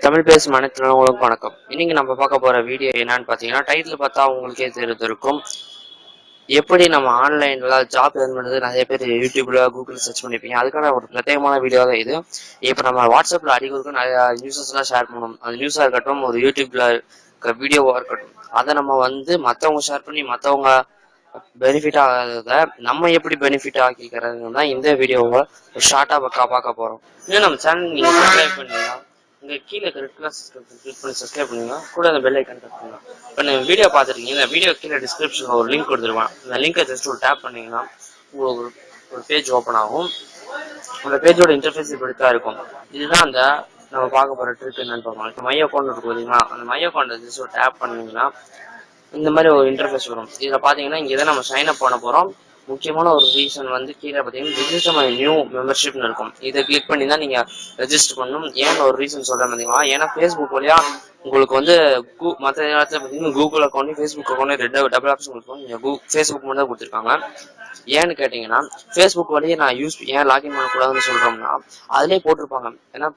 தமிழ் பேசும் அனைத்து வணக்கம். இன்னைக்கு நம்ம பார்க்க போற வீடியோ என்னன்னு பார்த்தீங்கன்னா, டைட்டில் பார்த்தா உங்களுக்கே தெரிஞ்சிருக்கும். எப்படி நம்ம ஆன்லைன்ல ஜாப் ஏர்ன் பண்ணுறது. நிறைய பேர் யூடியூப்ல கூகுள் சர்ச் பண்ணிருப்பீங்க. அதுக்கான ஒரு பிரத்யேகமான வீடியோ தான் இது. இப்போ நம்ம வாட்ஸ்அப்ல அடிக்கடிக்கும் நிறைய நியூஸஸ்லாம் ஷேர் பண்ணணும். அது நியூஸாக இருக்கட்டும், ஒரு யூடியூப்ல இருக்க வீடியோவாக இருக்கட்டும், அதை நம்ம மற்றவங்க ஷேர் பண்ணி மற்றவங்க பெனிஃபிட் ஆகாததை நம்ம எப்படி பெனிஃபிட் ஆக்கிக்கிறது தான் இந்த வீடியோவை ஷார்ட்டாக பார்க்க போகிறோம். இன்னும் நம்ம சேனல் நீங்கள் சப்ஸ்கிரைப் பண்ணீங்கன்னா இங்கே கீழே ரெட் கலர் கிளிக் பண்ணி சப்ஸ்கிரைப் பண்ணுங்க. கூட அந்த பெல் ஐக்கான் கிளிக் பண்ணுங்க. இப்போ நீங்கள் வீடியோ பார்த்துருக்கீங்க. இந்த வீடியோ கீழே டிஸ்கிரிப்ஷனில் ஒரு லிங்க் கொடுத்துருவேன். அந்த லிங்கை ஜஸ்ட் ஒரு டேப் பண்ணிங்கன்னா உங்களுக்கு ஒரு பேஜ் ஓப்பன் ஆகும். அந்த பேஜோட இன்டர்ஃபேஸ் இப்படி தான் இருக்கும். இதுதான் அந்த நம்ம பார்க்க போகிற ட்ரிக் என்னன்னு பார்க்கலாம். இப்போ மை அக்கௌண்ட் இருக்கு பார்த்தீங்கன்னா, அந்த மை அக்கௌண்ட்டை ஜஸ்ட் ஒரு டேப் பண்ணிங்கன்னா இந்த மாதிரி ஒரு இன்டர்ஃபேஸ் வரும். இதில் பார்த்தீங்கன்னா இங்கே தான் நம்ம சைன் அப் பண்ண போகிறோம். முக்கியமான ஒரு ரீசன் கீழே பார்த்தீங்கன்னா ரிஜிஸ்டர் மை நியூ மெம்பர்ஷிப்னு இருக்கும். இதை கிளிக் பண்ணி தான் நீங்கள் ரெஜிஸ்டர் பண்ணணும். ஏன் ஒரு ரீசன் சொல்கிறேன் பார்த்தீங்கன்னா, ஏன்னா ஃபேஸ்புக் வழியா உங்களுக்கு மற்ற நேரத்தில் பார்த்தீங்கன்னா Google account Facebook account double option இருக்கும். நீங்கள் ஃபேஸ்புக் மட்டும் தான் கொடுத்துருக்காங்க. ஏன்னு கேட்டிங்கன்னா, ஃபேஸ்புக் வழியே நான் ஏன் லாகின் பண்ணக்கூடாதுன்னு சொல்கிறோம்னா, அதிலே போட்டிருப்பாங்க. ஏன்னா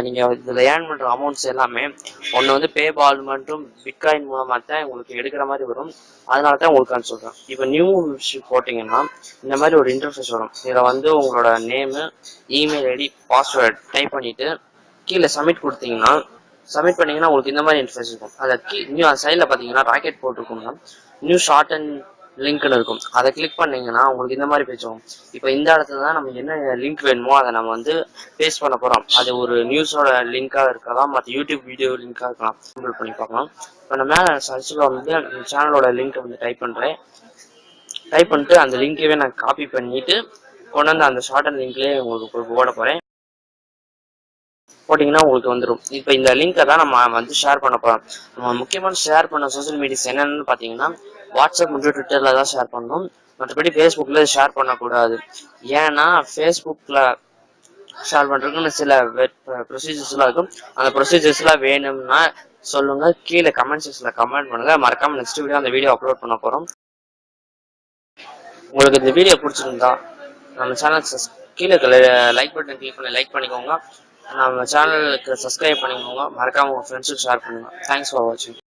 நீங்கள் இதில் ஏர்ன் பண்ணுற அமௌண்ட்ஸ் எல்லாமே ஒன்று பேபால் மற்றும் பிட்காயின் மூலமாக தான் உங்களுக்கு எடுக்கிற மாதிரி வரும். அதனால தான் உங்களுக்கு சொல்கிறேன். இப்போ நியூ மெம்பர்ஷிப் போட்டிங்கன்னா இந்த மாதிரி ஒரு இன்டர்ஃபேஸ் வரும். இதில் உங்களோட name, email ID, password type பண்ணிவிட்டு கீழே சப்மிட் கொடுத்தீங்கன்னா உங்களுக்கு இந்த மாதிரி இன்டர்ஃபேஸ் இருக்கும். அதில் நியூ சைடில் பார்த்தீங்கன்னா ராக்கெட் போட்டிருக்கோம்னா நியூ ஷார்ட் அண்ட் லிங்க்னு இருக்கும். அதை கிளிக் பண்ணீங்கன்னா உங்களுக்கு இந்த மாதிரி பேஜ் வரும். இப்போ இந்த இடத்துல தான் நம்ம என்ன லிங்க் வேணுமோ அதை நம்ம பேஸ்ட் பண்ண போகிறோம். அது ஒரு நியூஸோட லிங்காக இருக்கலாம், மற்ற யூடியூப் வீடியோ லிங்காக இருக்கலாம். கம்ப்ளீட் பண்ணி பார்க்கலாம். இப்போ நான் மேலே சர்ச்சில் சேனலோட லிங்க்கை டைப் பண்ணுறேன். டைப் பண்ணிட்டு அந்த லிங்க்கவே நான் காப்பி பண்ணிட்டு கொண்டு அந்த ஷார்ட் அண்ட் லிங்க்லேயே உங்களுக்கு போட போகிறேன். போட்டிங்கன்னா உங்களுக்கு வந்துடும். இப்போ இந்த லிங்க்கை தான் நம்ம ஷேர் பண்ண போகிறோம். நம்ம முக்கியமான ஷேர் பண்ண சோஷியல் மீடியாஸ் என்னென்னு பார்த்தீங்கன்னா, வாட்ஸ்அப் மற்றும் ட்விட்டரில் தான் ஷேர் பண்ணணும். மற்றபடி ஃபேஸ்புக்கில் ஷேர் பண்ணக்கூடாது. ஏன்னா ஃபேஸ்புக்கில் ஷேர் பண்ணுறதுக்குன்னு சில ப்ரொசீஜர்ஸ்லாம் இருக்கும். அந்த ப்ரொசீஜர்ஸ்லாம் வேணும்னா சொல்லுங்கள். கீழே கமெண்ட் செக்ஷனில் கமெண்ட் பண்ணுங்கள். மறக்காமல் நெக்ஸ்ட் வீடியோ அந்த வீடியோ அப்லோட் பண்ண போகிறோம். உங்களுக்கு இந்த வீடியோ பிடிச்சிருந்தா நம்ம சேனல் கீழே லைக் பட்டன் கிளிக் பண்ணி லைக் பண்ணிக்கோங்க. நம்ம சேனலுக்கு சப்ஸ்கிரைப் பண்ணிக்கோங்க. மறக்காமல் உங்கள் ஃப்ரெண்ட்ஸுக்கு ஷேர் பண்ணுங்கள். தேங்க்ஸ் ஃபார் வாட்சிங்.